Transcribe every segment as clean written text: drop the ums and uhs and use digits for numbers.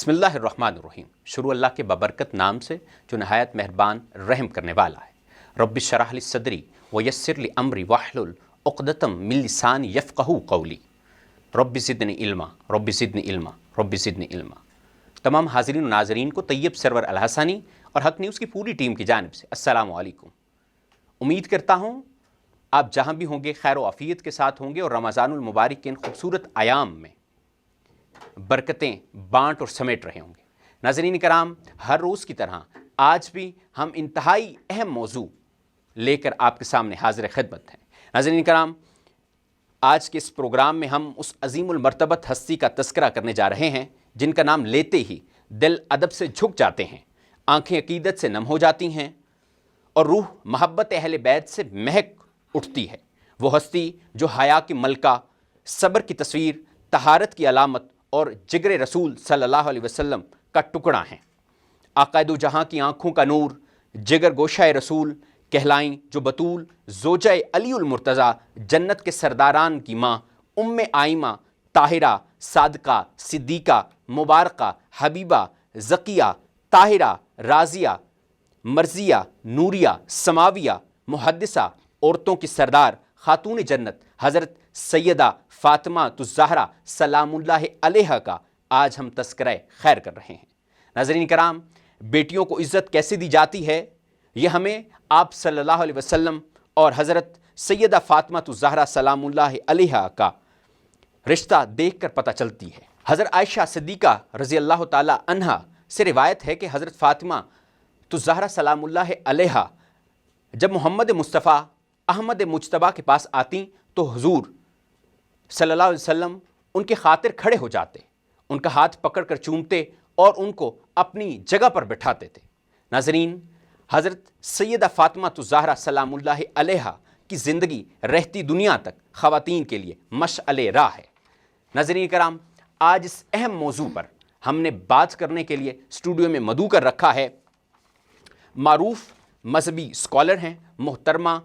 بسم اللہ الرحمن الرحیم. شروع اللہ کے بابرکت نام سے جو نہایت مہربان رحم کرنے والا ہے. رب اشرح لی صدری ویسر لی امری واحلل عقدۃ من لسانی یفقہوا قولی. رب زدنی علما رب زدنی علما رب زدنی علما. تمام حاضرین و ناظرین کو طیب سرور الحسنی اور حق نیوز کی پوری ٹیم کی جانب سے السلام علیکم. امید کرتا ہوں آپ جہاں بھی ہوں گے خیر و عافیت کے ساتھ ہوں گے اور رمضان المبارک کے ان خوبصورت ایام میں برکتیں بانٹ اور سمیٹ رہے ہوں گے. ناظرین کرام، ہر روز کی طرح آج بھی ہم انتہائی اہم موضوع لے کر آپ کے سامنے حاضر خدمت ہیں. ناظرین کرام، آج کے اس پروگرام میں ہم اس عظیم المرتبت ہستی کا تذکرہ کرنے جا رہے ہیں جن کا نام لیتے ہی دل ادب سے جھک جاتے ہیں، آنکھیں عقیدت سے نم ہو جاتی ہیں اور روح محبت اہل بیت سے مہک اٹھتی ہے. وہ ہستی جو حیا کی ملکہ، صبر کی تصویر، طہارت کی علامت اور جگر رسول صلی اللہ علیہ وسلم کا ٹکڑا ہیں. آقا دو جہاں کی آنکھوں کا نور، جگر گوشہ رسول کہلائیں جو بطول، زوجہ علی المرتضیٰ، جنت کے سرداران کی ماں، ام آئمہ، طاہرہ، صادقہ، صدیقہ، مبارکہ، حبیبہ، زکیہ، طاہرہ، راضیہ، مرضیہ، نوریہ، سماویہ، محدثہ، عورتوں کی سردار، خاتون جنت حضرت سیدہ فاطمہ الزہرا سلام اللہ علیہا کا آج ہم تذکرہ خیر کر رہے ہیں. ناظرین کرام، بیٹیوں کو عزت کیسے دی جاتی ہے یہ ہمیں آپ صلی اللہ علیہ وسلم اور حضرت سیدہ فاطمہ الزہرا سلام اللہ علیہا کا رشتہ دیکھ کر پتہ چلتی ہے. حضرت عائشہ صدیقہ رضی اللہ تعالی عنہا سے روایت ہے کہ حضرت فاطمہ الزہرا سلام اللہ علیہا جب محمد مصطفیٰ احمد مجتبیٰ کے پاس آتی تو حضور صلی اللہ علیہ وسلم ان کے خاطر کھڑے ہو جاتے، ان کا ہاتھ پکڑ کر چومتے اور ان کو اپنی جگہ پر بٹھاتے تھے. ناظرین، حضرت سیدہ فاطمہ الزہرا سلام اللہ علیہا کی زندگی رہتی دنیا تک خواتین کے لیے مشعل راہ ہے. ناظرین کرام، آج اس اہم موضوع پر ہم نے بات کرنے کے لیے اسٹوڈیو میں مدعو کر رکھا ہے معروف مذہبی اسکالر ہیں محترمہ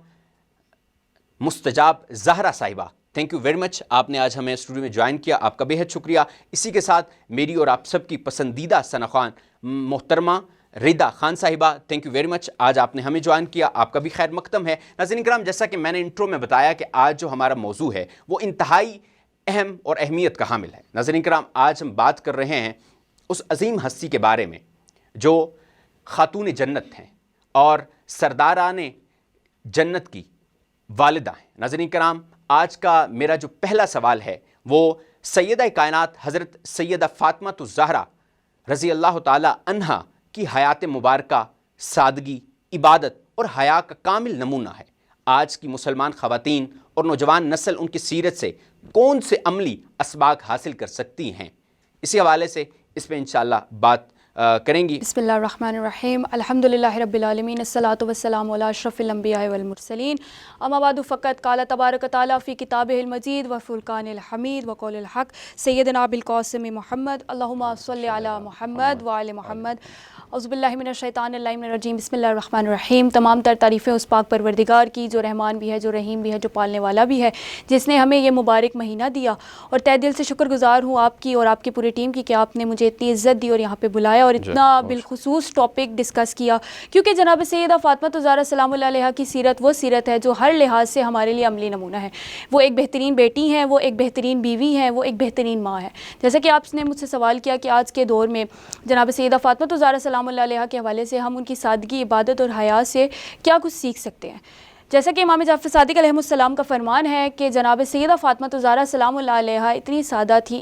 مستجاب زہرا صاحبہ. تھینک یو ویری مچ، آپ نے آج ہمیں اسٹوڈیو میں جوائن کیا، آپ کا بے حد شکریہ. اسی کے ساتھ میری اور آپ سب کی پسندیدہ ثناخوان محترمہ ردا خان صاحبہ، تھینک یو ویری مچ، آج آپ نے ہمیں جوائن کیا، آپ کا بھی خیر مقدم ہے. ناظرین کرام، جیسا کہ میں نے انٹرو میں بتایا کہ آج جو ہمارا موضوع ہے وہ انتہائی اہم اور اہمیت کا حامل ہے. ناظرین کرام، آج ہم بات کر رہے ہیں اس عظیم ہستی کے بارے میں جو خاتون جنت ہیں اور سرداران جنت کی والدہ ہیں. ناظرین کرام، آج کا میرا جو پہلا سوال ہے وہ سیدہ کائنات حضرت سیدہ فاطمہ الزہرا رضی اللہ تعالی عنہا کی حیات مبارکہ، سادگی، عبادت اور حیا کا کامل نمونہ ہے. آج کی مسلمان خواتین اور نوجوان نسل ان کی سیرت سے کون سے عملی اسباق حاصل کر سکتی ہیں، اسی حوالے سے اس پہ انشاءاللہ بات کریں گی. بسم اللہ الرحمن الرحیم. الحمدللہ رب العالمین، الصلاۃ والسلام علی اشرف الانبیاء والمرسلین. اما بعد فقط قال تبارک تعالی فی کتابہ المجید وفرقان الحمید وقول الحق سیدنا بالقاسم محمد اللہم صلی علی محمد وعلی محمد. اعوذ باللہ من الشیطان اللعین الرجیم. بسم اللہ الرحمن الرحیم. تمام تر تعریفیں اس پاک پروردگار کی جو رحمان بھی ہے، جو رحیم بھی ہے، جو پالنے والا بھی ہے، جس نے ہمیں یہ مبارک مہینہ دیا. اور تہ دل سے شکر گزار ہوں آپ کی اور آپ کی پوری ٹیم کی کہ آپ نے مجھے اتنی عزت دی اور یہاں پہ بلایا اور اتنا بالخصوص ٹاپک ڈسکس کیا، کیونکہ جناب سیدہ فاطمہ الزہرا سلام اللہ علیہا کی سیرت وہ سیرت ہے جو ہر لحاظ سے ہمارے لیے عملی نمونہ ہے. وہ ایک بہترین بیٹی ہیں، وہ ایک بہترین بیوی ہیں، وہ ایک بہترین ماں ہے. جیسا کہ آپ نے مجھ سے سوال کیا کہ آج کے دور میں جناب سیدہ فاطمہ الزہرا سلام اللہ علیہا کے حوالے سے ہم ان کی سادگی، عبادت اور حیا سے کیا کچھ سیکھ سکتے ہیں. جیسا کہ امام جعفر صادق علیہ السلام کا فرمان ہے کہ جناب سیدہ فاطمہ الزہرا سلام اللہ علیہا اتنی سادہ تھی،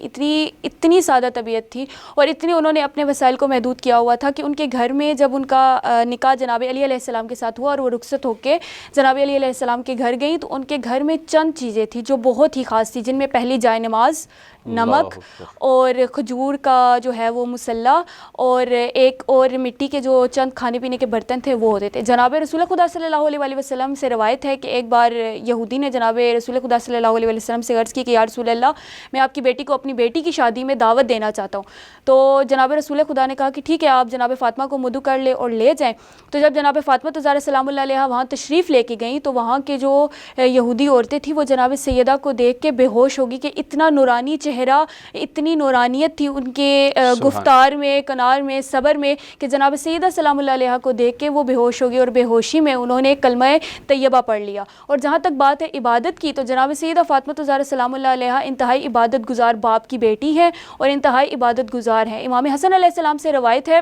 اتنی سادہ طبیعت تھی اور اتنی انہوں نے اپنے وسائل کو محدود کیا ہوا تھا کہ ان کے گھر میں جب ان کا نکاح جناب علی علیہ السلام کے ساتھ ہوا اور وہ رخصت ہو کے جناب علی علیہ السلام کے گھر گئیں تو ان کے گھر میں چند چیزیں تھیں جو بہت ہی خاص تھی، جن میں پہلی جائے نماز، نمک اور کھجور کا جو ہے وہ مسلح اور ایک اور مٹی کے جو چند کھانے پینے کے برتن تھے وہ ہوتے تھے. جناب رسول خدا صلی اللہ علیہ وسلم سے روایت ہے کہ ایک بار یہودی نے جناب رسول خدا صلی اللہ علیہ وسلم سے عرض کی کہ یا رسول اللہ میں آپ کی بیٹی کو اپنی بیٹی کی شادی میں دعوت دینا چاہتا ہوں. تو جناب رسول خدا نے کہا کہ ٹھیک ہے آپ جناب فاطمہ کو مدعو کر لے اور لے جائیں. تو جب جناب فاطمہ زہرا سلام اللہ علیہ وہاں تشریف لے کے گئیں تو وہاں کے جو یہودی عورتیں تھیں وہ جناب سیدہ کو دیکھ کے بے ہوش ہوگی کہ اتنا نورانی چہرہ, اتنی نورانیت تھی ان کے گفتار میں, کنار میں, صبر میں, کہ جناب سیدہ سلام اللہ علیہ کو دیکھ کے وہ بے ہوش ہوگی اور بے ہوشی میں انہوں نے کلمہ طیبہ پڑھ لیا. اور جہاں تک بات ہے عبادت کی تو جناب سیدہ فاطمہ زہرا سلام اللہ علیہ انتہائی عبادت گزار باپ کی بیٹی ہے اور انتہائی عبادت گزار ہیں. امام حسن علیہ السلام سے روایت ہے,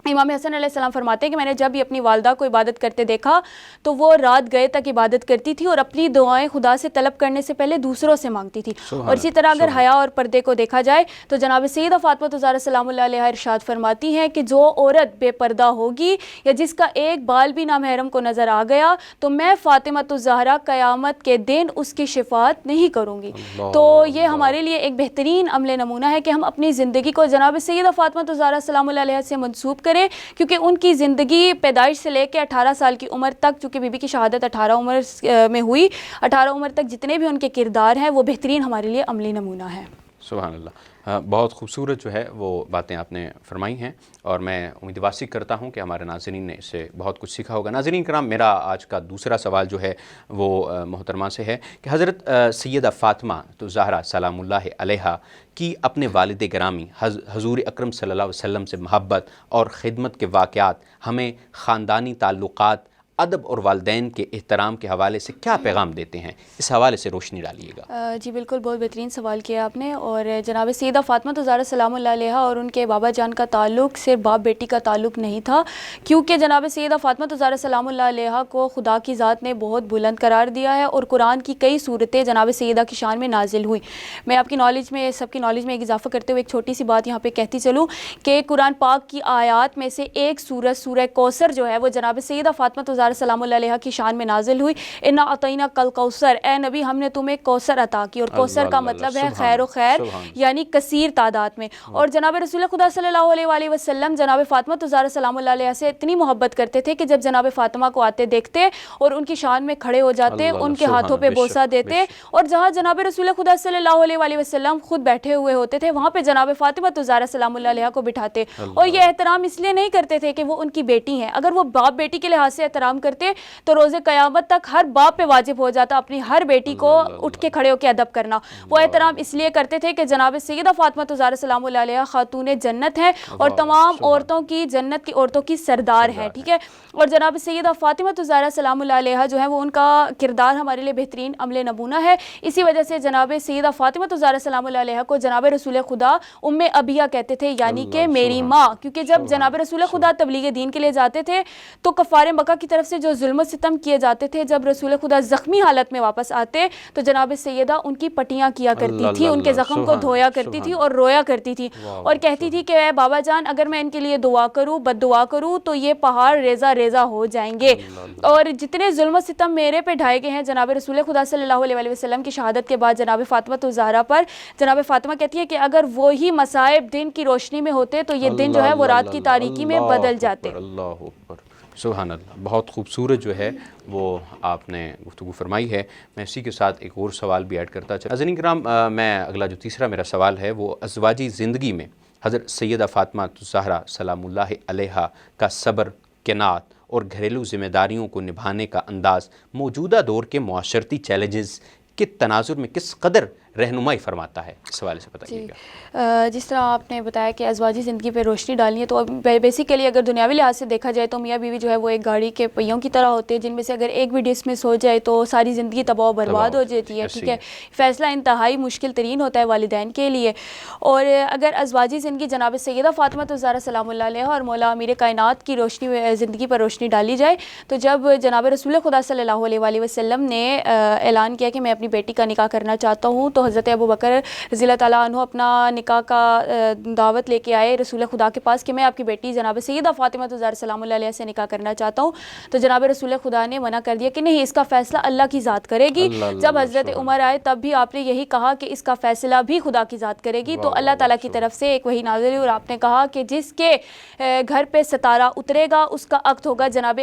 امام حسن علیہ السلام فرماتے ہیں کہ میں نے جب بھی اپنی والدہ کو عبادت کرتے دیکھا تو وہ رات گئے تک عبادت کرتی تھی اور اپنی دعائیں خدا سے طلب کرنے سے پہلے دوسروں سے مانگتی تھی. اور اسی طرح اگر حیا اور پردے کو دیکھا جائے تو جناب سیدہ فاطمہ زہرا سلام اللہ علیہ ارشاد فرماتی ہیں کہ جو عورت بے پردہ ہوگی یا جس کا ایک بال بھی نامحرم کو نظر آ گیا تو میں فاطمہ الزہرا قیامت کے دن اس کی شفاعت نہیں کروں گی. تو یہ ہمارے لیے ایک بہترین عمل نمونہ ہے کہ ہم اپنی زندگی کو جناب سیدہ فاطمہ زہرا سلام اللہ علیہ سے منسوب کریں, کیونکہ ان کی زندگی پیدائش سے لے کے 18 سال کی عمر تک, چونکہ بی بی کی شہادت 18 عمر میں ہوئی, 18 عمر تک جتنے بھی ان کے کردار ہیں وہ بہترین ہمارے لیے عملی نمونہ ہے. سبحان اللہ. بہت خوبصورت جو ہے وہ باتیں آپ نے فرمائی ہیں اور میں امید واسی کرتا ہوں کہ ہمارے ناظرین نے اس سے بہت کچھ سیکھا ہوگا. ناظرین کرام, میرا آج کا دوسرا سوال جو ہے وہ محترمہ سے ہے کہ حضرت سیدہ فاطمہ زہرا سلام اللہ علیہ کی اپنے والد گرامی حضور اکرم صلی اللہ علیہ وسلم سے محبت اور خدمت کے واقعات ہمیں خاندانی تعلقات, ادب اور والدین کے احترام کے حوالے سے کیا پیغام دیتے ہیں, اس حوالے سے روشنی ڈالیے گا. جی بالکل, بہت بہترین سوال کیا آپ نے. اور جناب سیدہ فاطمہ زہرا سلام اللہ علیہ اور ان کے بابا جان کا تعلق صرف باپ بیٹی کا تعلق نہیں تھا, کیونکہ جناب سیدہ فاطمہ زہرا سلام اللہ علیہ کو خدا کی ذات نے بہت بلند قرار دیا ہے اور قرآن کی کئی صورتیں جناب سیدہ کی شان میں نازل ہوئیں. میں آپ کی نالج میں, سب کی نالج میں ایک اضافہ کرتے ہوئے ایک چھوٹی سی بات یہاں پہ کہتی چلوں کہ قرآن پاک کی آیات میں سے ایک سورت سورہ کوثر جو ہے وہ جناب سیدہ فاطمہ زہرا سلام اللہ علیہ کی شان میں نازل ہوئی. انا اعطینا کل کوثر, اے نبی ہم نے تمہیں کوثر عطا کی. اور کوثر کا مطلب ہے خیر و خیر, یعنی کثیر تعداد میں. اور جناب رسول خدا صلی اللہ علیہ وآلہ وسلم جناب فاطمہ زہرا سلام اللہ علیہ سے اتنی محبت کرتے تھے کہ جب جناب فاطمہ کو آتے دیکھتے اور ان کی شان میں کھڑے ہو جاتے, ان کے ہاتھوں پہ بوسہ دیتے, اور جہاں جناب رسول خدا صلی اللہ علیہ وآلہ وسلم خود بیٹھے ہوئے ہوتے تھے وہاں پہ جناب فاطمہ زہرا سلام اللہ علیہ کو بٹھاتے. اور یہ احترام اس لیے نہیں کرتے تھے کہ وہ ان کی بیٹی ہیں, اگر وہ باپ بیٹی کے لحاظ سے احترام کرتے تو روز قیامت تک ہر باپ پہ واجب ہو جاتا اپنی ہر بیٹی کو اٹھ کے کھڑے ہو کے ادب کرنا. وہ احترام اس لیے کرتے تھے کہ جناب سیدہ فاطمہ زہرا سلام اللہ علیہ خاتون جنت ہے اور تمام عورتوں کی, جنت کی عورتوں کی سردار ہے, ٹھیک ہے. اور جناب سیدہ فاطمہ زہرا سلام اللہ علیہ جو ہے وہ ان کا کردار ہمارے لیے بہترین عمل نمونہ ہے. اسی وجہ سے جناب سیدہ فاطمہ زہرا سلام اللہ علیہ کو جناب رسول خدا ام ابیہ کہتے تھے, یعنی کہ میری ماں. کیونکہ جب جناب رسول خدا تبلیغ دین کے لیے جاتے تھے تو کفار مکہ کی طرف سے جو ظلم و ستم کیے جاتے تھے, جب رسول خدا زخمی حالت میں واپس آتے تو جناب سیدہ ان کی پٹیاں کیا کرتی تھی, ان کے زخم کو دھویا کرتی تھی اور رویا کرتی تھی اور کہتی تھی کہ اے بابا جان اگر میں ان کے لیے دعا کروں, بد دعا کروں تو یہ پہاڑ ریزہ ریزہ ہو جائیں گے. اور جتنے ظلم و ستم میرے پہ ڈھائے گئے ہیں جناب رسول خدا صلی اللہ علیہ وسلم کی شہادت کے بعد جناب فاطمہ زہرا پر, جناب فاطمہ کہتی ہے کہ اگر وہی مصائب دن کی روشنی میں ہوتے تو یہ دن جو ہے وہ رات کی تاریکی میں بدل جاتے. اللہ اکبر, سبحان اللہ. بہت خوبصورت جو ہے وہ آپ نے گفتگو فرمائی ہے. میں اسی کے ساتھ ایک اور سوال بھی ایڈ کرتا چلا. ناظرین کرام, میں اگلا جو تیسرا میرا سوال ہے وہ ازواجی زندگی میں حضرت سیدہ فاطمہ زہرا سلام اللہ علیہ کا صبر, قناعت اور گھریلو ذمہ داریوں کو نبھانے کا انداز موجودہ دور کے معاشرتی چیلنجز کے تناظر میں کس قدر رہنمائی فرماتا ہے, اس حوالے سے بتائیے گا. جس طرح آپ نے بتایا کہ ازواجی زندگی پہ روشنی ڈالنی ہے, تو بیسیکلی اگر دنیاوی لحاظ سے دیکھا جائے تو میاں بیوی جو ہے وہ ایک گاڑی کے پہیوں کی طرح ہوتے ہیں جن میں سے اگر ایک بھی ڈسمس ہو جائے تو ساری زندگی تباہ و برباد ہو جاتی ہے, ٹھیک ہے. فیصلہ انتہائی مشکل ترین ہوتا ہے والدین کے لیے. اور اگر ازواجی زندگی جناب سیدہ فاطمہ زہرا سلام اللہ علیہ اور مولا امیر کائنات کی روشنی, زندگی پر روشنی ڈالی جائے, تو جب جناب رسول خدا صلی اللہ علیہ وآلہ وسلم نے اعلان کیا کہ میں اپنی بیٹی کا نکاح کرنا چاہتا ہوں تو حضرت ابو بکر رضی اللہ تعالیٰ عنہ اپنا نکاح کا دعوت لے کے آئے رسول خدا کے پاس کہ میں آپ کی بیٹی جناب سیدہ فاطمہ الزہرا سلام اللہ علیہ سے نکاح کرنا چاہتا ہوں، تو جناب رسول خدا نے منع کر دیا کہ نہیں، اس کا فیصلہ اللہ کی ذات کرے گی۔ جب حضرت عمر آئے تب بھی آپ نے یہی کہا کہ اس کا فیصلہ بھی خدا کی ذات کرے گی۔ تو اللہ تعالیٰ کی طرف سے ایک وحی نازل ہوئی اور آپ نے کہا کہ جس کے گھر پہ ستارہ اترے گا اس کا عقد ہوگا جناب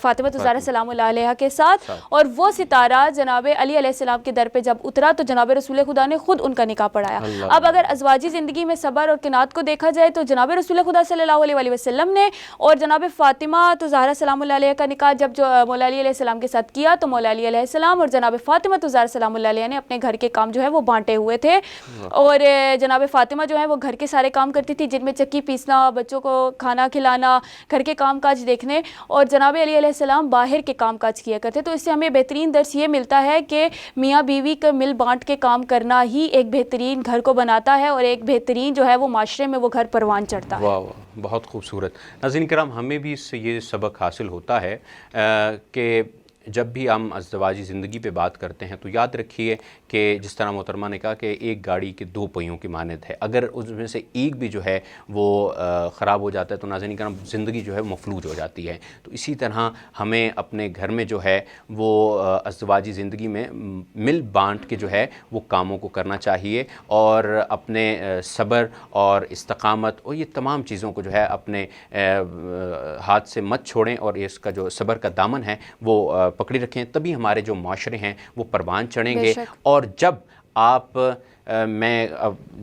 فاطمہ الزہرا سلام اللہ علیہ کے ساتھ، اور وہ ستارہ جناب علی علیہ السلام کے در پہ جب اترا تو جناب رسول خدا نے خود ان کا نکاح پڑھایا۔ اب اگر ازواجی زندگی میں صبر اور قناعت کو دیکھا جائے تو جناب رسول خدا صلی اللہ علیہ وسلم نے اور جناب فاطمہ الزہرا سلام اللہ علیہ کا نکاح جب جو مولا علی علیہ السلام کے ساتھ کیا تو مولا علی علیہ السلام اور جناب فاطمہ الزہرا سلام اللہ علیہ نے اپنے گھر کے کام جو ہے وہ بانٹے ہوئے تھے، اور جناب فاطمہ جو ہے وہ گھر کے سارے کام کرتی تھی، جن میں چکی پیسنا، بچوں کو کھانا کھلانا، گھر کے کام کاج دیکھنے، اور جناب علی علیہ السلام باہر کے کام کاج کیا کرتے۔ تو اس سے ہمیں بہترین درس یہ ملتا ہے کہ میاں بیوی کا مل بانٹ کے کام کرنا ہی ایک بہترین گھر کو بناتا ہے اور ایک بہترین جو ہے وہ معاشرے میں وہ گھر پروان چڑھتا ہے۔ واہ واہ، بہت خوبصورت۔ ناظرین کرام، ہمیں بھی اس سے یہ سبق حاصل ہوتا ہے کہ جب بھی ہم ازدواجی زندگی پہ بات کرتے ہیں تو یاد رکھیے کہ جس طرح محترمہ نے کہا کہ ایک گاڑی کے دو پہیوں کی مانند ہے، اگر اس میں سے ایک بھی جو ہے وہ خراب ہو جاتا ہے تو ناظرین کرام زندگی جو ہے مفلوج ہو جاتی ہے۔ تو اسی طرح ہمیں اپنے گھر میں جو ہے وہ ازدواجی زندگی میں مل بانٹ کے جو ہے وہ کاموں کو کرنا چاہیے، اور اپنے صبر اور استقامت اور یہ تمام چیزوں کو جو ہے اپنے ہاتھ سے مت چھوڑیں، اور اس کا جو صبر کا دامن ہے وہ پکڑی رکھیں، تبھی ہمارے جو معاشرے ہیں وہ پروان چڑھیں گے۔ اور جب آپ میں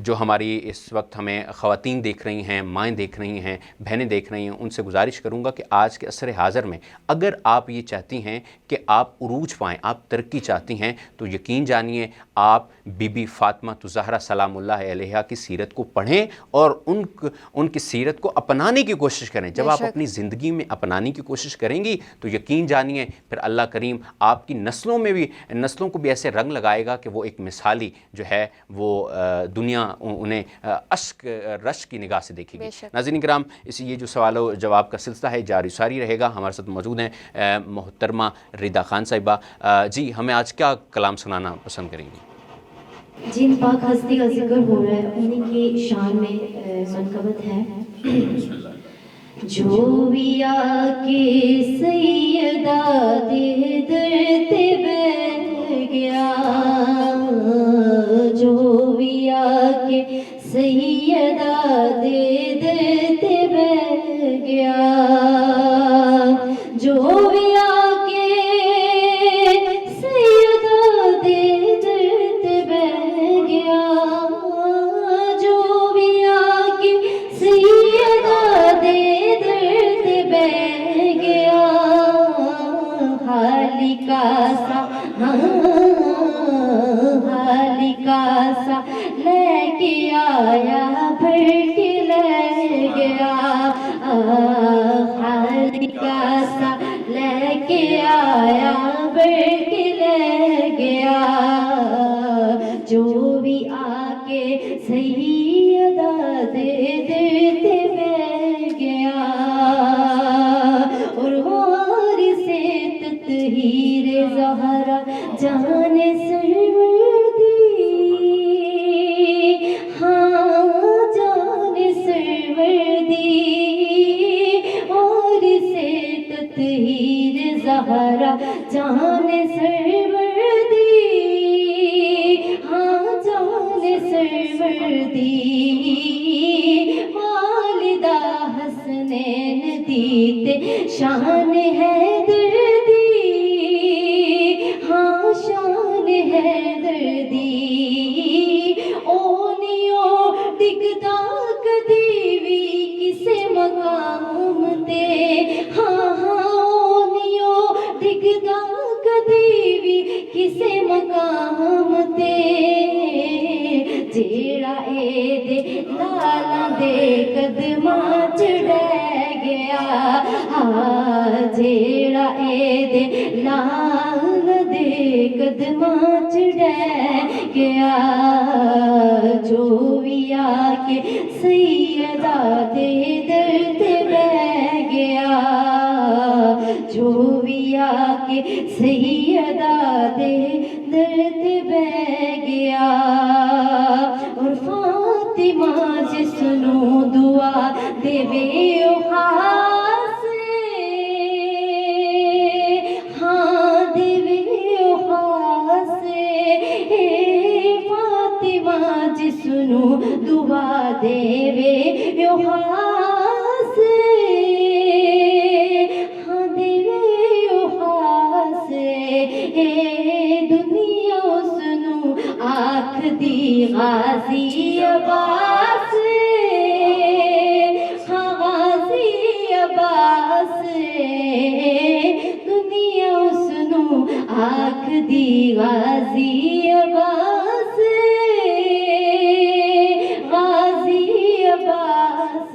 جو ہماری اس وقت ہمیں خواتین دیکھ رہی ہیں، مائیں دیکھ رہی ہیں، بہنیں دیکھ رہی ہیں، ان سے گزارش کروں گا کہ آج کے عصر حاضر میں اگر آپ یہ چاہتی ہیں کہ آپ عروج پائیں، آپ ترقی چاہتی ہیں، تو یقین جانیے آپ بی بی فاطمہ الزہرا سلام اللہ علیہ کی سیرت کو پڑھیں اور ان کی سیرت کو اپنانے کی کوشش کریں۔ جب آپ اپنی زندگی میں اپنانے کی کوشش کریں گی تو یقین جانیے پھر اللہ کریم آپ کی نسلوں کو بھی ایسے رنگ لگائے گا کہ وہ ایک مثالی جو ہے وہ دنیا انہیں اشک رش کی نگاہ سے دیکھے گی۔ ناظرین کرام، یہ جو سوال و جواب کا سلسلہ ہے جاری ساری رہے گا۔ ہمارے ساتھ موجود ہیں محترمہ ردا خان صاحبہ، جی ہمیں آج کیا کلام سنانا پسند کریں گی؟ جن پاک ہستی کا ذکر ہو رہا ہے انہیں کی شان میں منقبت ہے، جو بھی آکے سیدہ دے در تے بیٹھ گیا، جو بھی آکے سیدہ دے در تے بیٹھ گیا، جو بھی آکے سیدہ دے در تے بیٹھ گیا، جو بھی آکے سیدہ دے در تے بیٹھ گیا، حالی کا سا لے کے آیا بھر کے لے گیا، حالی کا سا لے کے آیا بھر کے لے گیا، جو بھی آکے سیدہ دے در تے بیٹھ گیا، اور وارث تطہیر زہرا جان سروردی، ہاں جان سروردی، وارث تطہیر زہرا جان سروردی، ہاں جان سروردی، والدہ حسنین دیتے شان حیدر دی، ہاں شان حیدر دی، اونیو ڈگدا کدی وی کسے مقام تے، ہاں ہاں اونیو ڈگدا کدی وی کسے مقام تے، جیڑا اے دے لالاں دے قدماں چڑھے گیا، جیڑا اے دے لالاں دے قدماں چڑھے گیا، جو بھی آکے سیدہ دے در تے بیٹھ گیا، جو بھی آکے سیدہ دے در تے بیٹھ دیوے خاص ہاں دیوے خاص فاطمہ جی سنو دعا دیوے خاص ہاں دیوے خاص دنیا سنو آنکھ دی غازی عباس ہاں غازی عباس دنیا سنو آنکھ دی غازی عباس غازی عباس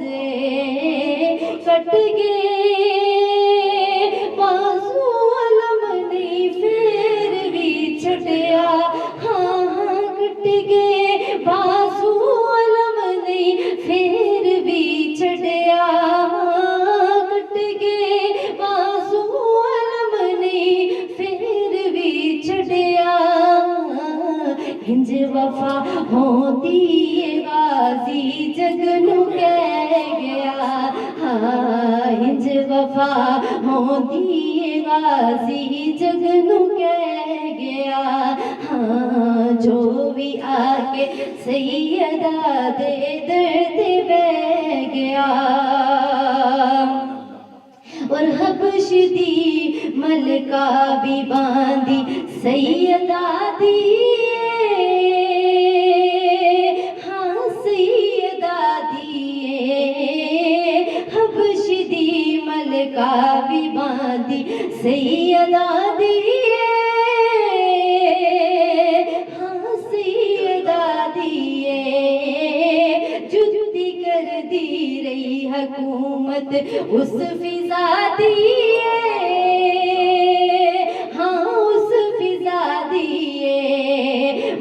کٹ گئے بازو علم نہیں پھر بھی چھٹیا ہاں ہاں کٹ گئے بازو علم نہیں پھر بھی چھٹیا کٹ گئے بازو علم نہیں پھر بھی چھٹیا ہنج وفا ہوتی غازی جگ نو کہہ گیا ہاں ہنج وفا ہوتی غازی جگ نو کہہ گیا ہاں جو بھی آ کے سیدہ دے درد بہ گیا اور حبش دی ملکہ بھی باندھی سیدہ دی ہاں سیدہ دی حبش دی ملکہ بھی باندھی سیدہ دی ہاں سیدہ دی جدی کر دی رہی حکومت اس فضا دی ہاں اس فضا دی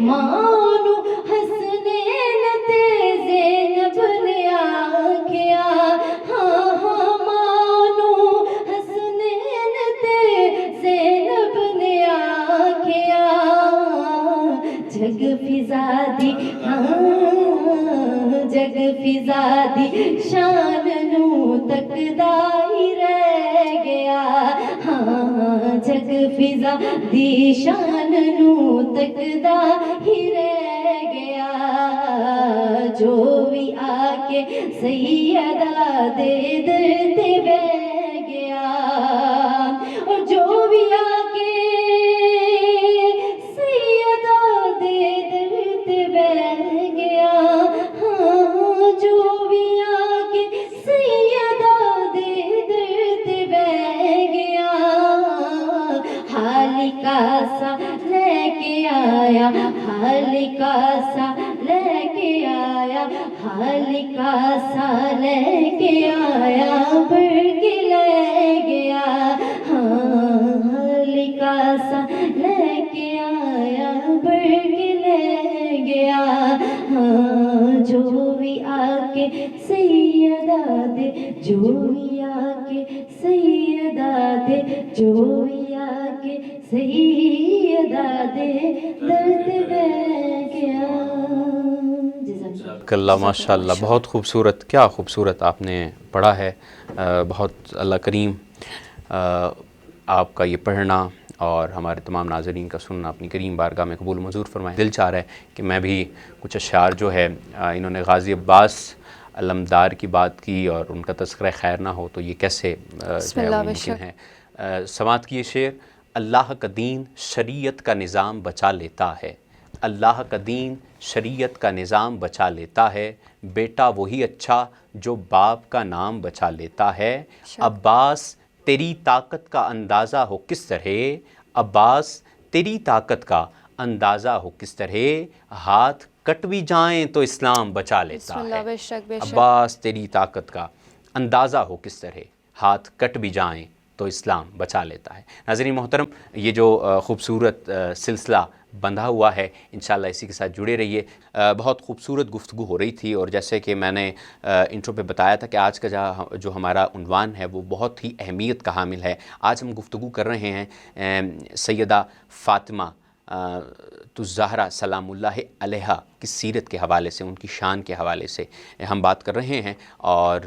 مانو حسنین تے زینب نے آکھیا ہاں ہاں مانو حسنین تے زینب نے آکھیا جگ فضا دی ہاں جگ فضا دی شان نو تکدا ہی رہ گیا ہاں جگ فضا دی شان نو تکدا ہی رہ گیا جو بھی آ کے سیدہ دے درد بہ گیا اور جو بھی آ کے سیدہ دے درد بہ گیا ہاں جو بھی آ کے سیدہ دے درد بہ گیا حال کا سا لے کے آیا حال کا سا لے کے آیا حال کا سا لے کے آیا بھر کے لے گیا ہاں حال کا سا لے کے آیا بھر کے لے گیا ہاں جو بھی آ کے سیدہ دے جو بھی آ کے سیدہ دے جو بھی آ کے سیدہ دے درد بہ گیا اللہ ماشاء اللہ بہت خوبصورت، کیا خوبصورت آپ نے پڑھا ہے، بہت اللہ کریم آپ کا یہ پڑھنا اور ہمارے تمام ناظرین کا سننا اپنی کریم بارگاہ میں قبول منظور فرمائے۔ دل چاہ رہا ہے کہ میں بھی کچھ اشعار جو ہے انہوں نے غازی عباس علمدار کی بات کی اور ان کا تذکرہ خیر نہ ہو تو یہ کیسے ممکن ہے۔ سماعت کی یہ شعر: اللہ کا دین شریعت کا نظام بچا لیتا ہے، اللہ کا دین شریعت کا نظام بچا لیتا ہے، بیٹا وہی اچھا جو باپ کا نام بچا لیتا ہے۔ عباس تیری طاقت کا اندازہ ہو کس طرح، عباس تیری طاقت کا اندازہ ہو کس طرح، ہاتھ کٹ بھی جائیں تو اسلام بچا لیتا ہے۔ عباس تیری طاقت کا اندازہ ہو کس طرح، ہاتھ کٹ بھی جائیں تو اسلام بچا لیتا ہے۔ ناظرین محترم، یہ جو خوبصورت سلسلہ بندھا ہوا ہے انشاءاللہ اسی کے ساتھ جڑے رہیے۔ بہت خوبصورت گفتگو ہو رہی تھی اور جیسے کہ میں نے انٹرو پہ بتایا تھا کہ آج کا جو ہمارا عنوان ہے وہ بہت ہی اہمیت کا حامل ہے۔ آج ہم گفتگو کر رہے ہیں سیدہ فاطمہ تو زہرا سلام اللہ علیہا کی سیرت کے حوالے سے، ان کی شان کے حوالے سے ہم بات کر رہے ہیں، اور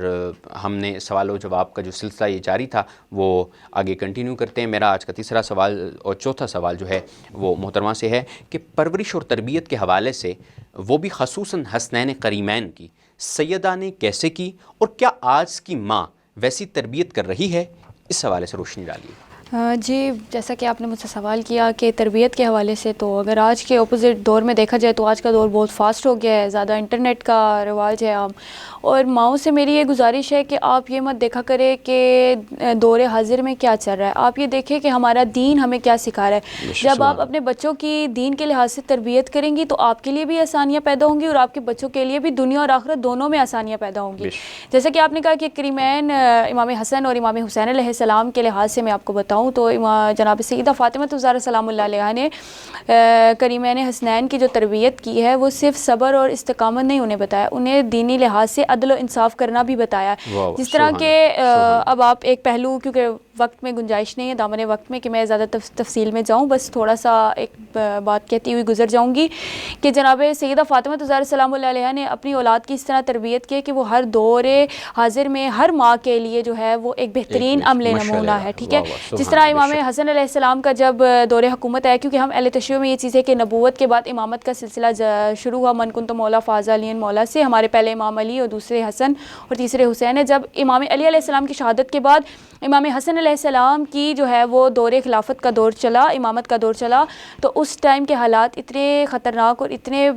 ہم نے سوال و جواب کا جو سلسلہ یہ جاری تھا وہ آگے کنٹینیو کرتے ہیں۔ میرا آج کا تیسرا سوال اور چوتھا سوال جو ہے وہ محترمہ سے ہے کہ پرورش اور تربیت کے حوالے سے، وہ بھی خصوصاً حسنین کریمین کی، سیدہ نے کیسے کی، اور کیا آج کی ماں ویسی تربیت کر رہی ہے؟ اس حوالے سے روشنی ڈالیے۔ جی، جیسا کہ آپ نے مجھ سے سوال کیا کہ تربیت کے حوالے سے، تو اگر آج کے اپوزٹ دور میں دیکھا جائے تو آج کا دور بہت فاسٹ ہو گیا ہے، زیادہ انٹرنیٹ کا رواج ہے عام، اور ماؤں سے میری یہ گزارش ہے کہ آپ یہ مت دیکھا کرے کہ دور حاضر میں کیا چل رہا ہے، آپ یہ دیکھیں کہ ہمارا دین ہمیں کیا سکھا رہا ہے۔ جب آپ اپنے بچوں کی دین کے لحاظ سے تربیت کریں گی تو آپ کے لیے بھی آسانیاں پیدا ہوں گی، اور آپ کے بچوں کے لیے بھی دنیا اور آخرت دونوں میں آسانیاں پیدا ہوں گی۔ جیسا کہ آپ نے کہا کہ کریمین امام حسن اور امام حسین علیہ السلام کے لحاظ سے میں آپ کو بتاؤں تو جناب سیدہ فاطمہ الزہرا سلام اللہ علیہا نے کریمین حسنین کی جو تربیت کی ہے وہ صرف صبر اور استقامت نہیں انہیں بتایا، انہیں دینی لحاظ سے عدل و انصاف کرنا بھی بتایا۔ جس طرح کہ اب آپ ایک پہلو، کیونکہ وقت میں گنجائش نہیں ہے دامن وقت میں کہ میں زیادہ تفصیل میں جاؤں، بس تھوڑا سا ایک بات کہتی ہوئی گزر جاؤں گی کہ جناب سیدہ فاطمہ الزہرا سلام اللہ علیہا نے اپنی اولاد کی اس طرح تربیت کی کہ وہ ہر دور حاضر میں ہر ماں کے لیے جو ہے وہ ایک بہترین عمل نمونہ ہے، ٹھیک ہے۔ جس طرح امام حسن علیہ السلام کا جب دور حکومت آیا، کیونکہ ہم اہل تشیع میں یہ چیز ہے کہ نبوت کے بعد امامت کا سلسلہ شروع ہوا، من کنت مولا فاز علی مولا سے، ہمارے پہلے امام علی اور دوسرے حسن اور تیسرے حسین ہے۔ جب امام علی علیہ السلام کی شہادت کے بعد امام حسن علیہ السلام کی جو ہے وہ دور خلافت کا دور چلا، امامت کا دور چلا، تو اس ٹائم کے حالات اتنے خطرناک اور اتنے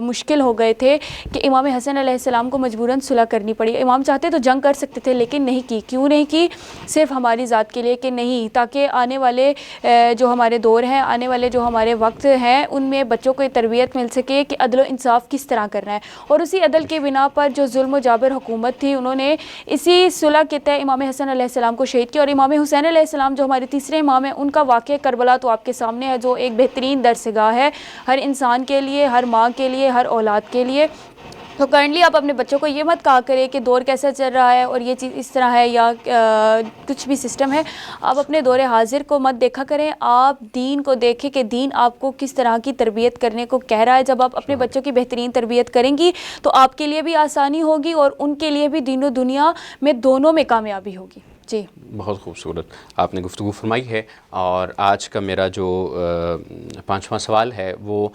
مشکل ہو گئے تھے کہ امام حسن علیہ السلام کو مجبوراً صلح کرنی پڑی۔ امام چاہتے تو جنگ کر سکتے تھے لیکن نہیں کی۔ کیوں نہیں کی؟ صرف ہماری ذات کے لیے کہ نہیں، تاکہ آنے والے جو ہمارے دور ہیں، آنے والے جو ہمارے وقت ہیں، ان میں بچوں کو یہ تربیت مل سکے کہ عدل و انصاف کس طرح کرنا ہے، اور اسی عدل کے بنا پر جو ظلم و جابر حکومت تھی انہوں نے اسی صلح کے تحت امام حسن علیہ السلام کو شہید کیا۔ اور امام حسین علیہ السلام جو ہمارے تیسرے امام ہیں، ان کا واقعہ کربلا تو آپ کے سامنے ہے، جو ایک بہترین درسگاہ ہے ہر انسان کے لیے، ہر ماں کے لیے، ہر اولاد کے لیے۔ تو کرنٹلی آپ اپنے بچوں کو یہ مت کہا کرے کہ دور کیسا چل رہا ہے اور یہ چیز اس طرح ہے یا کچھ بھی سسٹم ہے، آپ اپنے دور حاضر کو مت دیکھا کریں، آپ دین کو دیکھیں کہ دین آپ کو کس طرح کی تربیت کرنے کو کہہ رہا ہے۔ جب آپ اپنے بچوں کی بہترین تربیت کریں گی تو آپ کے لیے بھی آسانی ہوگی اور ان کے لیے بھی دین و دنیا میں دونوں میں کامیابی ہوگی۔ جی، بہت خوبصورت آپ نے گفتگو فرمائی ہے، اور آج کا میرا جو پانچواں سوال ہے وہ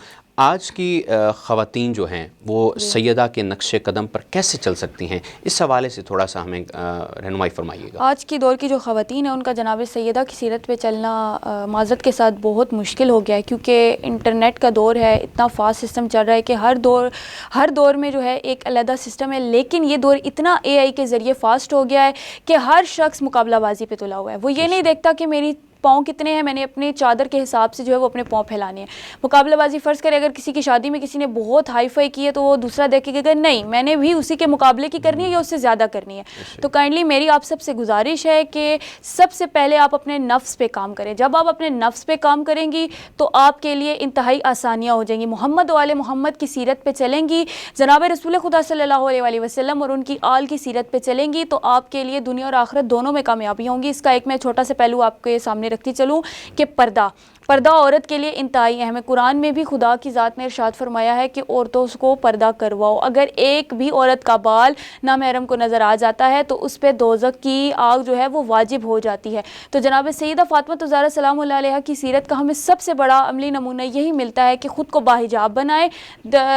آج کی خواتین جو ہیں وہ سیدہ کے نقش قدم پر کیسے چل سکتی ہیں، اس حوالے سے تھوڑا سا ہمیں رہنمائی فرمائیے گا۔ آج کی دور کی جو خواتین ہیں ان کا جناب سیدہ کی سیرت پہ چلنا معذرت کے ساتھ بہت مشکل ہو گیا ہے، کیونکہ انٹرنیٹ کا دور ہے، اتنا فاسٹ سسٹم چل رہا ہے کہ ہر دور میں جو ہے ایک علیحدہ سسٹم ہے، لیکن یہ دور اتنا اے آئی کے ذریعے فاسٹ ہو گیا ہے کہ ہر شخص مقابلہ بازی پہ تلا ہوا ہے۔ وہ یہ نہیں دیکھتا کہ میری پاؤں کتنے ہیں، میں نے اپنی چادر کے حساب سے جو ہے وہ اپنے پاؤں پھیلانے ہیں۔ مقابلہ بازی فرض کرے اگر کسی کی شادی میں کسی نے بہت ہائی فائی کی ہے تو وہ دوسرا دیکھے گا نہیں، میں نے بھی اسی کے مقابلے کی کرنی ہے یا اس سے زیادہ کرنی ہے۔ تو کائنڈلی میری آپ سب سے گزارش ہے کہ سب سے پہلے آپ اپنے نفس پہ کام کریں۔ جب آپ اپنے نفس پہ کام کریں گی تو آپ کے لیے انتہائی آسانیاں ہو جائیں گی۔ محمد و آل محمد کی سیرت پہ چلیں گی، جناب رسول خدا صلی اللہ علیہ وسلم اور ان کی آل کی سیرت پہ چلیں گی تو آپ کے لیے دنیا اور آخرت دونوں میں کامیابی ہوں گی۔ اس کا ایک میں چھوٹا سا پہلو آپ کے سامنے رکھتی چلوں کہ پردہ عورت کے لیے انتہائی اہم ہے۔ قرآن میں بھی خدا کی ذات نے ارشاد فرمایا ہے کہ عورتوں کو پردہ کرواؤ۔ اگر ایک بھی عورت کا بال نامحرم کو نظر آ جاتا ہے تو اس پہ دوزخ کی آگ جو ہے وہ واجب ہو جاتی ہے۔ تو جناب سیدہ فاطمہ الزہرا سلام اللہ علیہا کی سیرت کا ہمیں سب سے بڑا عملی نمونہ یہی ملتا ہے کہ خود کو باحجاب بنائیں،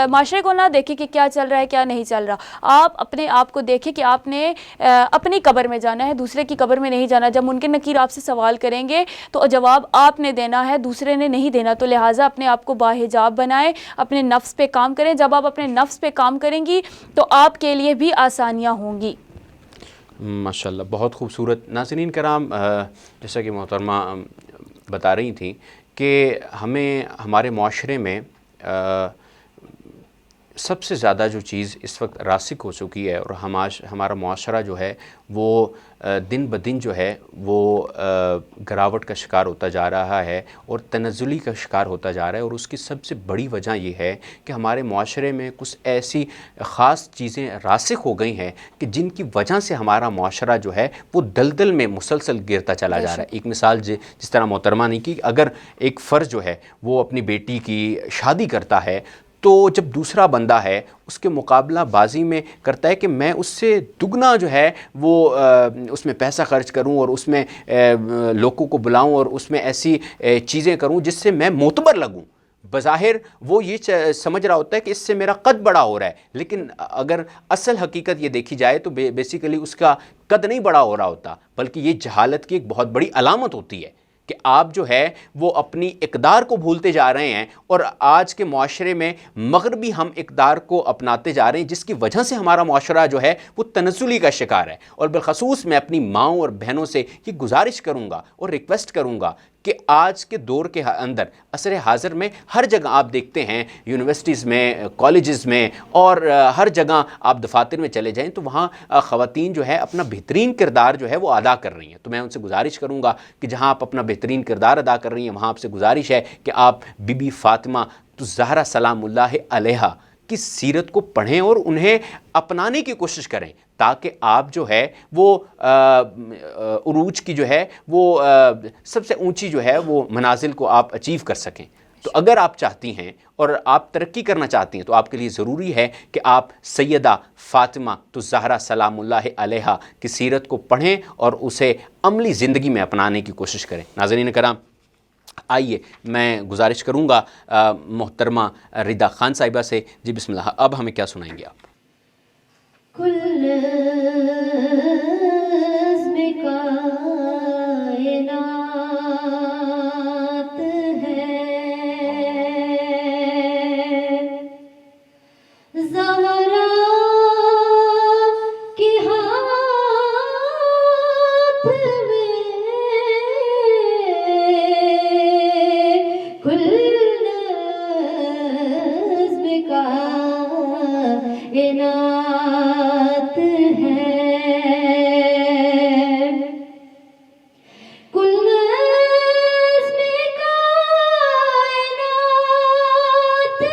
معاشرے کو نہ دیکھیں کہ کیا چل رہا ہے کیا نہیں چل رہا، آپ اپنے آپ کو دیکھیں کہ آپ نے اپنی قبر میں جانا ہے، دوسرے کی قبر میں نہیں جانا۔ جب منکر نکیر آپ سے سوال کریں گے تو جواب آپ نے دینا ہے، دوسرے نے نہیں دینا، تو لہٰذا اپنے آپ کو باحجاب بنائیں، اپنے نفس پہ کام کریں۔ جب آپ اپنے نفس پہ کام کریں گی تو آپ کے لیے بھی آسانیاں ہوں گی۔ ماشاءاللہ، بہت خوبصورت۔ ناظرین کرام، جیسا کہ محترمہ بتا رہی تھیں کہ ہمیں ہمارے معاشرے میں سب سے زیادہ جو چیز اس وقت راسخ ہو چکی ہے اور ہمارا معاشرہ جو ہے وہ دن بدن جو ہے وہ گراوٹ کا شکار ہوتا جا رہا ہے اور تنزلی کا شکار ہوتا جا رہا ہے، اور اس کی سب سے بڑی وجہ یہ ہے کہ ہمارے معاشرے میں کچھ ایسی خاص چیزیں راسخ ہو گئی ہیں کہ جن کی وجہ سے ہمارا معاشرہ جو ہے وہ دلدل میں مسلسل گرتا چلا جا رہا ہے۔ ایک مثال جس طرح محترمہ نے کی، اگر ایک فرد جو ہے وہ اپنی بیٹی کی شادی کرتا ہے تو جب دوسرا بندہ ہے اس کے مقابلہ بازی میں کرتا ہے کہ میں اس سے دگنا جو ہے وہ اس میں پیسہ خرچ کروں اور اس میں لوگوں کو بلاؤں اور اس میں ایسی چیزیں کروں جس سے میں معتبر لگوں۔ بظاہر وہ یہ سمجھ رہا ہوتا ہے کہ اس سے میرا قد بڑا ہو رہا ہے، لیکن اگر اصل حقیقت یہ دیکھی جائے تو بیسیکلی اس کا قد نہیں بڑا ہو رہا ہوتا، بلکہ یہ جہالت کی ایک بہت بڑی علامت ہوتی ہے کہ آپ جو ہے وہ اپنی اقدار کو بھولتے جا رہے ہیں، اور آج کے معاشرے میں مغربی ہم اقدار کو اپناتے جا رہے ہیں، جس کی وجہ سے ہمارا معاشرہ جو ہے وہ تنزلی کا شکار ہے۔ اور بالخصوص میں اپنی ماؤں اور بہنوں سے یہ گزارش کروں گا اور ریکویسٹ کروں گا کہ آج کے دور کے اندر عصر حاضر میں ہر جگہ آپ دیکھتے ہیں، یونیورسٹیز میں، کالجز میں، اور ہر جگہ آپ دفاتر میں چلے جائیں تو وہاں خواتین جو ہے اپنا بہترین کردار جو ہے وہ ادا کر رہی ہیں۔ تو میں ان سے گزارش کروں گا کہ جہاں آپ اپنا بہترین کردار ادا کر رہی ہیں وہاں آپ سے گزارش ہے کہ آپ بی بی فاطمہ الزہرا سلام اللہ علیہا کی سیرت کو پڑھیں اور انہیں اپنانے کی کوشش کریں، تاکہ آپ جو ہے وہ عروج کی جو ہے وہ سب سے اونچی جو ہے وہ منازل کو آپ اچیو کر سکیں۔ تو اگر آپ چاہتی ہیں اور آپ ترقی کرنا چاہتی ہیں تو آپ کے لیے ضروری ہے کہ آپ سیدہ فاطمہ الزہرا سلام اللہ علیہا کی سیرت کو پڑھیں اور اسے عملی زندگی میں اپنانے کی کوشش کریں۔ ناظرین کرام، آئیے میں گزارش کروں گا محترمہ ردا خان صاحبہ سے۔ جی بسم اللہ، اب ہمیں کیا سنائیں گے آپ؟ کل عزم کائنات ہے زہرا کے ہاتھ میں، کل عزم کائنات ہے، کل عزم کائنات ہے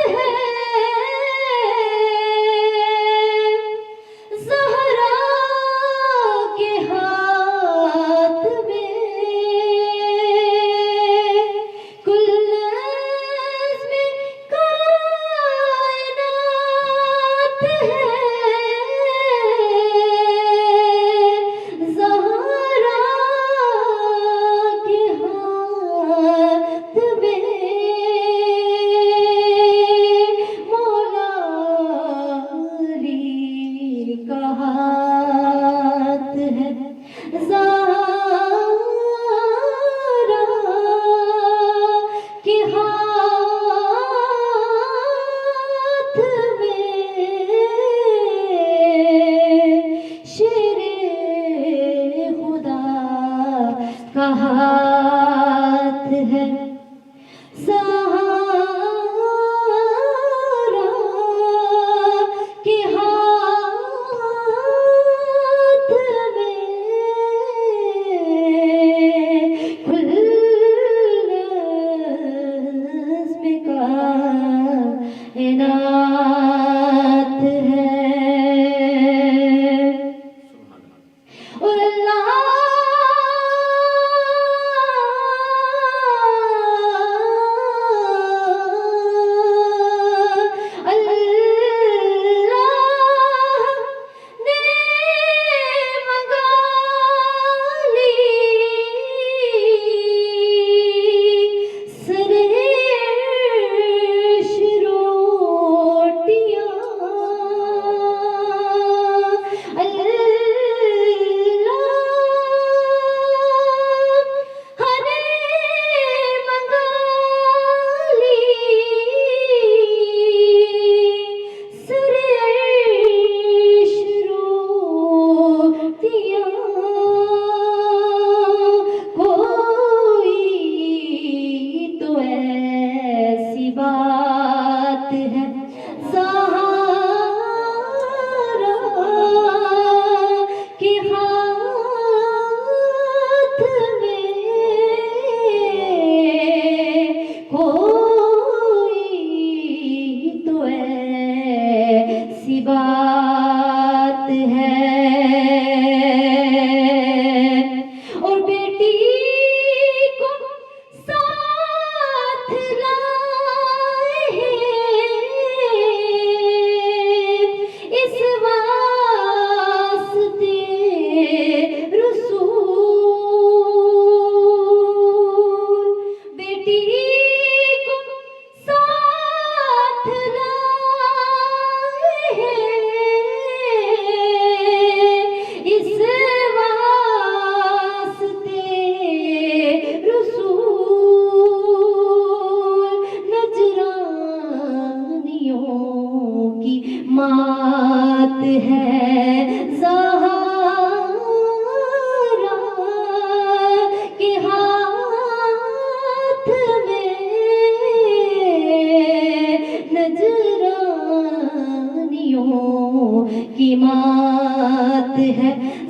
زہرا کے ہاتھ میں، کل عزم کائنات ہے زہرا کے ہاتھ میں، مولا علی کا ہاتھ ہے زہرا کے ہاتھ میں، شیر خدا کا ہاتھ ہے زہرا کے ہاتھ میں، کل عزم کائنات ہے۔ اور اللہ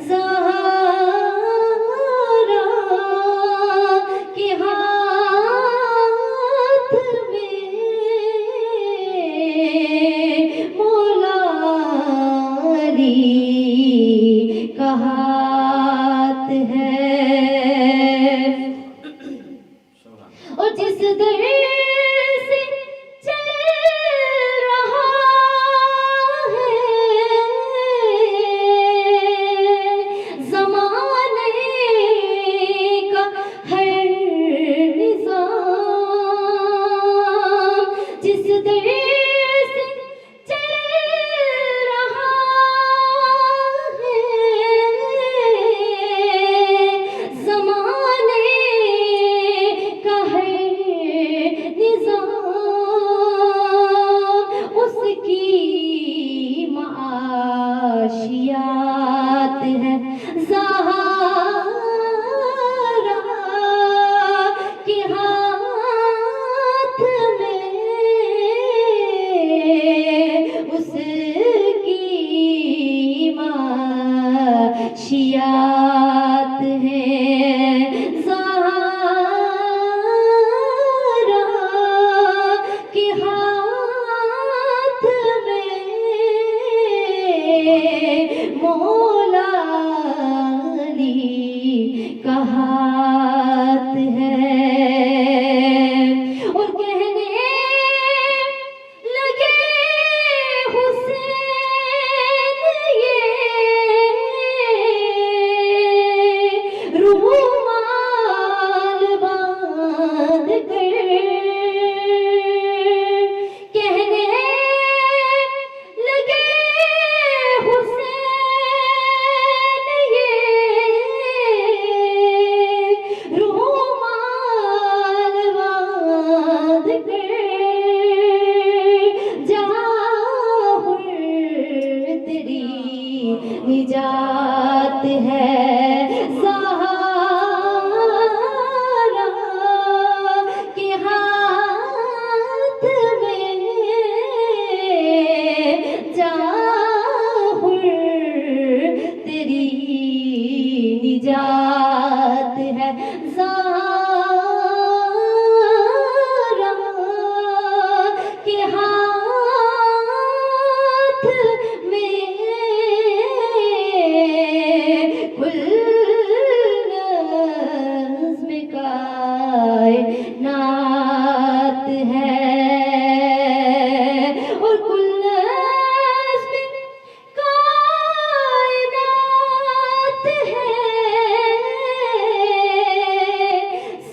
زہرا کے ہاتھ میں مولا علی کا ہاتھ ہے، اور جس در سے چل رہا ہے زمانے کا ہر نظام، جس در سے چل رہا ہے زمانے کا ہر نظام، اس کی معاشیات ہے زہرا کے ہاتھ میں، اس کی معاشیات ہیں زہرا کے ہاتھ میں مولا علی کا ہاتھ ہے، اور کہنے لگے حسین یہ رومال باندھ کر، کہنے لگے حسین یہ رومال باندھ کر، جہاں حر تیری نجات ہے زہرا کے ہاتھ میں، جہاں حر تیری نجات ہے زہرا کے ہاتھ میں، کل نظم کائنات ہے، اور کل نظم کائنات ہے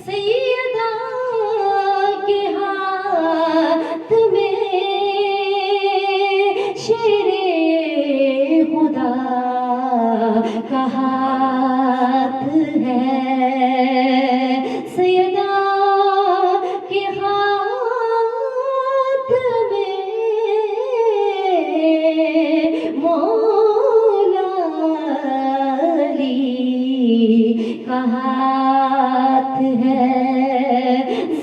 سیدہ کے ہاتھ میں، شیر خدا کا ہاتھ ہے سیدہ کے ہاتھ میں، مولا علی کا ہاتھ ہے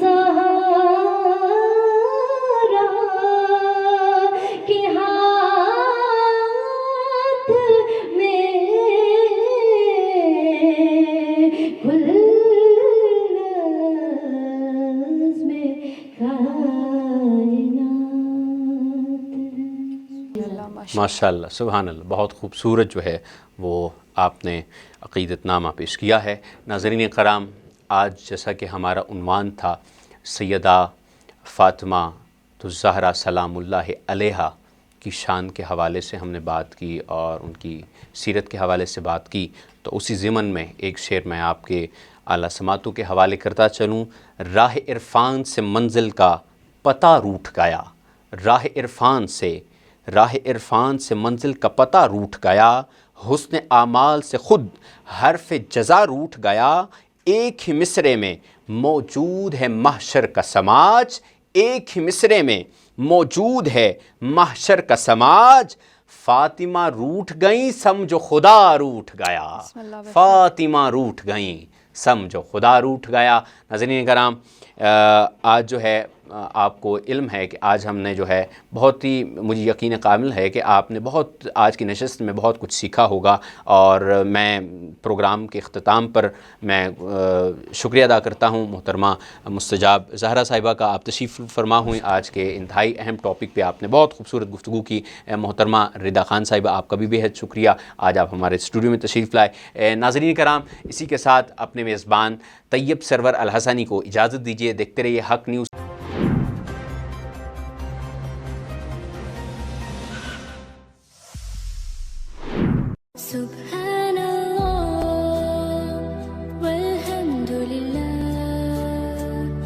زہرا کے ہاتھ میں، کل نظم کائنات۔ ماشاء اللہ، سبحان اللہ، بہت خوبصورت جو ہے وہ آپ نے عقیدت نامہ پیش کیا ہے۔ ناظرین کرام، آج جیسا کہ ہمارا عنوان تھا سیدہ فاطمہ الزہرا سلام اللہ علیہا کی شان کے حوالے سے ہم نے بات کی اور ان کی سیرت کے حوالے سے بات کی، تو اسی ضمن میں ایک شعر میں آپ کے اعلیٰ سماعتوں کے حوالے کرتا چلوں۔ راہ عرفان سے منزل کا پتہ روٹ گیا، راہ عرفان سے منزل کا پتہ روٹ گیا، حسن اعمال سے خود حرف جزا روٹ گیا، ایک ہی مصرے میں موجود ہے محشر کا سماج، ایک ہی مصرے میں موجود ہے محشر کا سماج، فاطمہ روٹ گئیں سمجھو خدا روٹ گیا، فاطمہ روٹ گئیں سم جو خدا روٹھ گیا۔ ناظرین کرام، آج جو ہے آپ کو علم ہے کہ آج ہم نے جو ہے بہت ہی، مجھے یقین کامل ہے کہ آپ نے بہت آج کی نشست میں بہت کچھ سیکھا ہوگا، اور میں پروگرام کے اختتام پر میں شکریہ ادا کرتا ہوں محترمہ مستجاب زہرا صاحبہ کا۔ آپ تشریف فرما ہوئیں، آج کے انتہائی اہم ٹاپک پہ آپ نے بہت خوبصورت گفتگو کی۔ محترمہ ردا خان صاحبہ، آپ کا بھی بےحد شکریہ، آج آپ ہمارے اسٹوڈیو میں تشریف لائے۔ ناظرین کرام، اسی کے ساتھ اپنے میزبان طیب سرور الحسنی کو اجازت دیجیے۔ دیکھتے رہیے حق نیوز۔